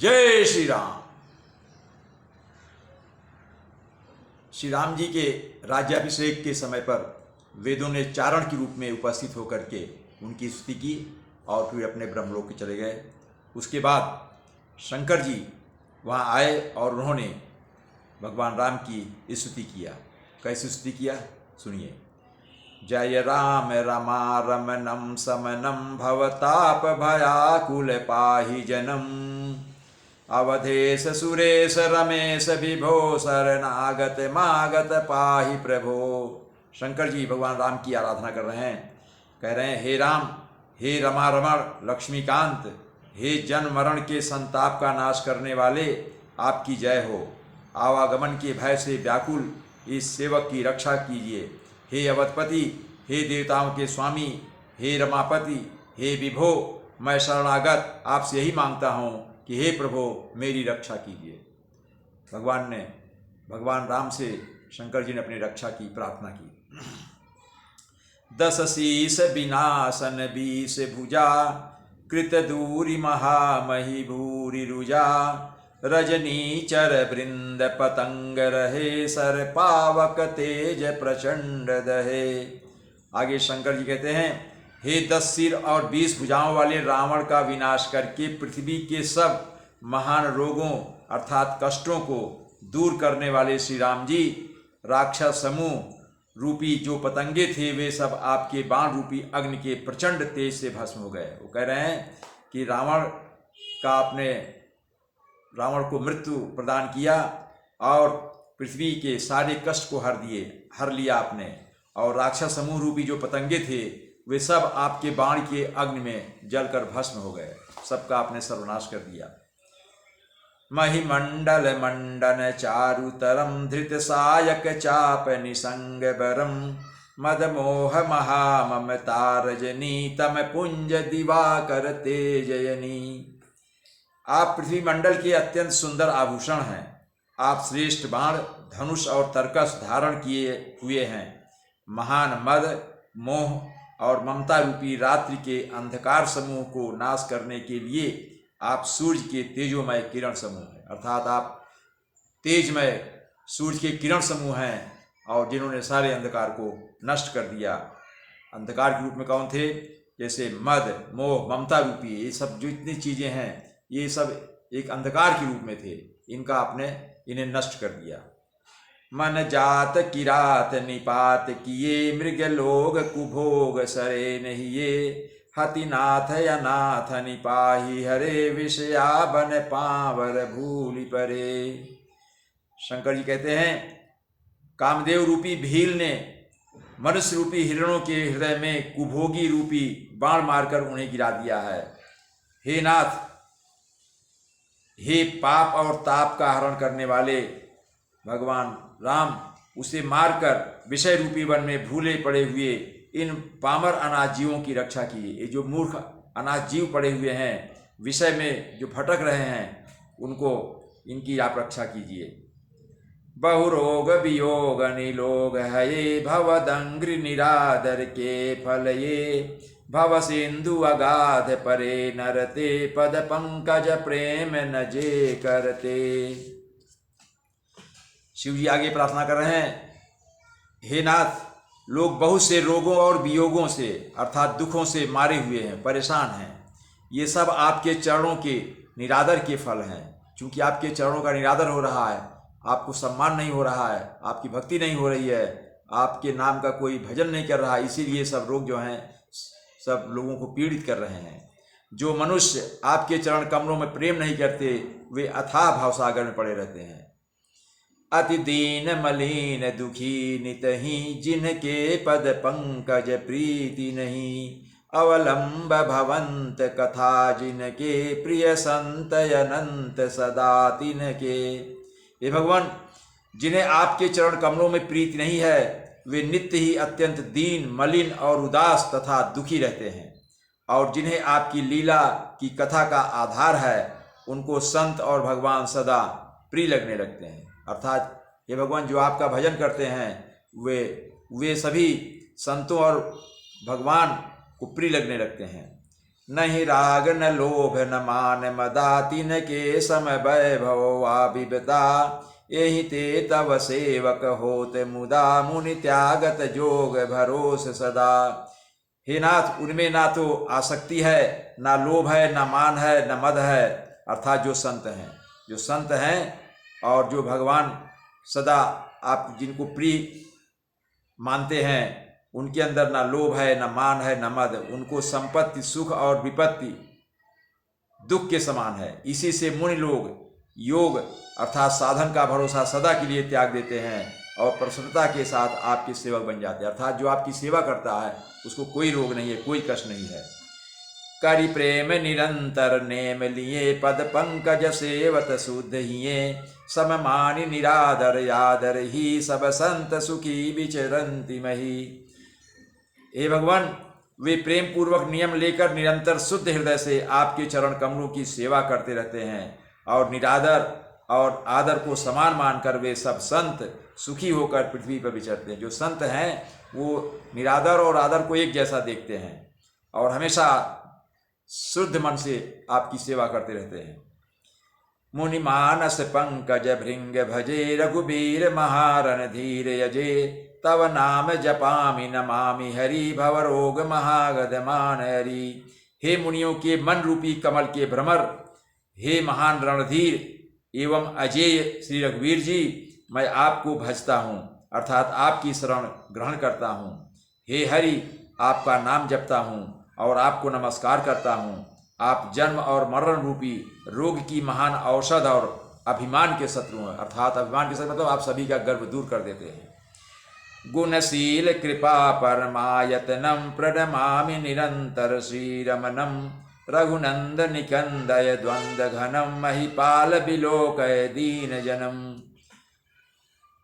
जय श्री राम। श्री राम जी के राज्याभिषेक के समय पर वेदों ने चारण के रूप में उपस्थित होकर के उनकी स्तुति की और फिर अपने ब्रह्मलोक के चले गए। उसके बाद शंकर जी वहाँ आए और उन्होंने भगवान राम की स्तुति किया। कैसे स्तुति किया सुनिए। जय राम रमा रमणं समनं भवताप भयाकुल पाहि जनम अवधेश सुरेश रमेश विभो शरणागत मागत पाहि प्रभो। शंकर जी भगवान राम की आराधना कर रहे हैं, कह रहे हैं हे राम, हे रमा रमण लक्ष्मीकांत, हे जन्म मरण के संताप का नाश करने वाले, आपकी जय हो। आवागमन के भय से व्याकुल इस सेवक की रक्षा कीजिए। हे अवधपति, हे देवताओं के स्वामी, हे रमापति, हे विभो, मैं शरणागत आपसे यही मांगता हूँ कि हे प्रभो मेरी रक्षा कीजिए। भगवान राम से शंकर जी ने अपनी रक्षा की प्रार्थना की। दस शीस विनाशन बीस भुजा कृत दूरी महामही भूरि रुजा रजनी चर वृंद पतंग रहे सर पावक तेज प्रचंड दहे। आगे शंकर जी कहते हैं, हे 10 सिर और 20 भुजाओं वाले रावण का विनाश करके पृथ्वी के सब महान रोगों अर्थात कष्टों को दूर करने वाले श्री राम जी, राक्षस समूह रूपी जो पतंगे थे वे सब आपके बाण रूपी अग्नि के प्रचंड तेज से भस्म हो गए। वो कह रहे हैं कि रावण को मृत्यु प्रदान किया और पृथ्वी के सारे कष्ट को हर लिया आपने, और राक्षस समूह रूपी जो पतंगे थे वे सब आपके बाण के अग्नि में जलकर भस्म हो गए। सबका आपने सर्वनाश कर दिया। महिमंडल मंडन चारुतरम धृत सायक चाप निसंग बरम मद मोह महाममता रजनी तम पुंज दिवाकर तेजयनी। आप पृथ्वी मंडल के अत्यंत सुंदर आभूषण हैं। आप श्रेष्ठ बाण, धनुष और तरकस धारण किए हुए हैं। महान मद, मोह और ममता रूपी रात्रि के अंधकार समूह को नाश करने के लिए आप सूर्य के तेजोमय किरण समूह हैं, अर्थात आप तेजमय सूर्य के किरण समूह हैं और जिन्होंने सारे अंधकार को नष्ट कर दिया। अंधकार के रूप में कौन थे? जैसे मद, मोह, ममता रूपी ये सब जो इतनी चीजें हैं ये सब एक अंधकार के रूप में थे, इनका आपने इन्हें नष्ट कर दिया। मन जात किरात निपात किए मृग लोग कुभोग सरे नहिए हतिनाथ अनाथ निपाही हरे विषया बन पावर भूलि परे। शंकर जी कहते हैं, कामदेव रूपी भील ने मनुष्य रूपी हिरणों के हृदय में कुभोगी रूपी बाण मारकर उन्हें गिरा दिया है। हे नाथ, हे पाप और ताप का हरण करने वाले भगवान राम, उसे मारकर विषय रूपी वन में भूले पड़े हुए इन पामर अनाथ जीवों की रक्षा कीजिए। ये जो मूर्ख अनाथ जीव पड़े हुए हैं, विषय में जो भटक रहे हैं, उनको इनकी आप रक्षा कीजिए। बहुरोग वियोग निलोग हये भवदंग्रि निरादर के फल ये भव सिंधु अगाध परे नरते पद पंकज प्रेम न जे करते। शिव जी आगे प्रार्थना कर रहे हैं, हे नाथ, लोग बहुत से रोगों और वियोगों से अर्थात दुखों से मारे हुए हैं, परेशान हैं। ये सब आपके चरणों के निरादर के फल हैं। क्योंकि आपके चरणों का निरादर हो रहा है, आपको सम्मान नहीं हो रहा है, आपकी भक्ति नहीं हो रही है, आपके नाम का कोई भजन नहीं कर रहा है, इसीलिए सब रोग जो हैं सब लोगों को पीड़ित कर रहे हैं। जो मनुष्य आपके चरण कमलों में प्रेम नहीं करते वे अथाह भावसागर में पड़े रहते हैं। अति दीन मलिन दुखी नितहि जिनके पद पंकज प्रीति नहीं अवलंब भवंत कथा जिनके प्रिय संत अनंत सदा तिनके। हे भगवान, जिन्हें आपके चरण कमलों में प्रीति नहीं है वे नित्य ही अत्यंत दीन, मलिन और उदास तथा दुखी रहते हैं, और जिन्हें आपकी लीला की कथा का आधार है उनको संत और भगवान सदा प्रिय लगने लगते हैं। अर्थात ये भगवान जो आपका भजन करते हैं वे सभी संतों और भगवान को प्रिय लगने लगते हैं। नहीं राग न लोभ न मान मदाति न के सम वैभव आबिबता यही ते तव सेवक होत मुदा मुनि त्यागत जोग भरोस सदा। हे नाथ, उनमें ना तो आसक्ति है, ना लोभ है, ना मान है, न मद है, अर्थात जो संत हैं और जो भगवान सदा आप जिनको प्रिय मानते हैं, उनके अंदर ना लोभ है, ना मान है, न मद। उनको संपत्ति सुख और विपत्ति दुख के समान है। इसी से मुनि लोग योग अर्थात साधन का भरोसा सदा के लिए त्याग देते हैं और प्रसन्नता के साथ आपके सेवक बन जाते हैं। अर्थात जो आपकी सेवा करता है उसको कोई रोग नहीं है, कोई कष्ट नहीं है। करि प्रेम निरंतर नेम लिए पद पंकज सेवत शुद्ध हिये सम मानि निरादर यादर ही सब संत सुखी विचरंति मही। हे भगवान, वे प्रेम पूर्वक नियम लेकर निरंतर शुद्ध हृदय से आपके चरण कमलों की सेवा करते रहते हैं और निरादर और आदर को समान मानकर वे सब संत सुखी होकर पृथ्वी पर विचरते हैं। जो संत हैं वो निरादर और आदर को एक जैसा देखते हैं और हमेशा शुद्ध मन से आपकी सेवा करते रहते हैं। मुनि मानस पंकज भृंग भजे रघुबीर महारण धीर यजे तव नाम जपामि नमामि हरि भवरोग महागद मान हरि। हे मुनियों के मन रूपी कमल के भ्रमर, हे महान रणधीर एवं अजेय श्री रघुवीर जी, मैं आपको भजता हूँ अर्थात आपकी शरण ग्रहण करता हूँ। हे हरि, आपका नाम जपता हूँ और आपको नमस्कार करता हूँ। आप जन्म और मरण रूपी रोग की महान औषध और अभिमान के शत्रु हैं। अर्थात अभिमान के शत्रु मतलब आप सभी का गर्व दूर कर देते हैं। गुणशील कृपा परमायतनम प्रणमामि निरंतर श्रीरमणम रघुनंद निकंदय द्वंद्व घनम महिपाल बिलोकय दीन जनम।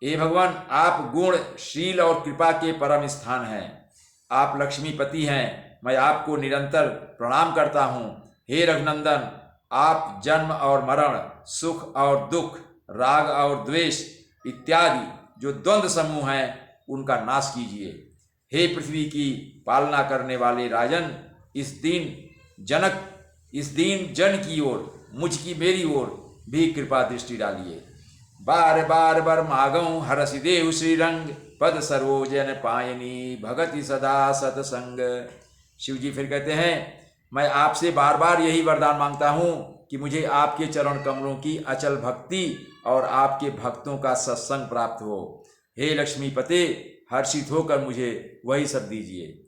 हे भगवान, आप गुणशील और कृपा के परम स्थान हैं। आप लक्ष्मीपति हैं। मैं आपको निरंतर प्रणाम करता हूँ। हे रघुनंदन, आप जन्म और मरण, सुख और दुख, राग और द्वेष इत्यादि जो द्वंद्व समूह हैं उनका नाश कीजिए। हे पृथ्वी की पालना करने वाले राजन, इस दीन जन की ओर, मुझ की मेरी ओर भी कृपा दृष्टि डालिए। बार बार बर मागऊं हरसि देव श्रीरंग पद सरोजन पायनी भगति सदा सतसंग। शिव जी फिर कहते हैं, मैं आपसे बार बार यही वरदान मांगता हूँ कि मुझे आपके चरण कमलों की अचल भक्ति और आपके भक्तों का सत्संग प्राप्त हो। हे लक्ष्मीपते, हर्षित होकर मुझे वही सब दीजिए।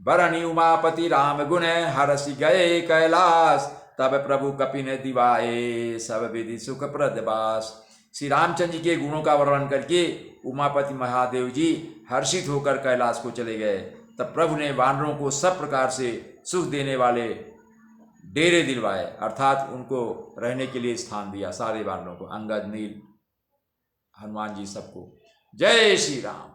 बरनि उमापति राम गुण हरसि गए कैलाश तब प्रभु कपिन दिवाए सब विधि सुख प्रदबास। श्री रामचंद्र जी के गुणों का वर्णन करके उमापति महादेव जी हर्षित होकर कैलाश को चले गए। तब प्रभु ने वानरों को सब प्रकार से सुख देने वाले डेरे दिलवाए, अर्थात उनको रहने के लिए स्थान दिया सारे वानरों को, अंगद, नील, हनुमान जी सबको। जय श्री राम।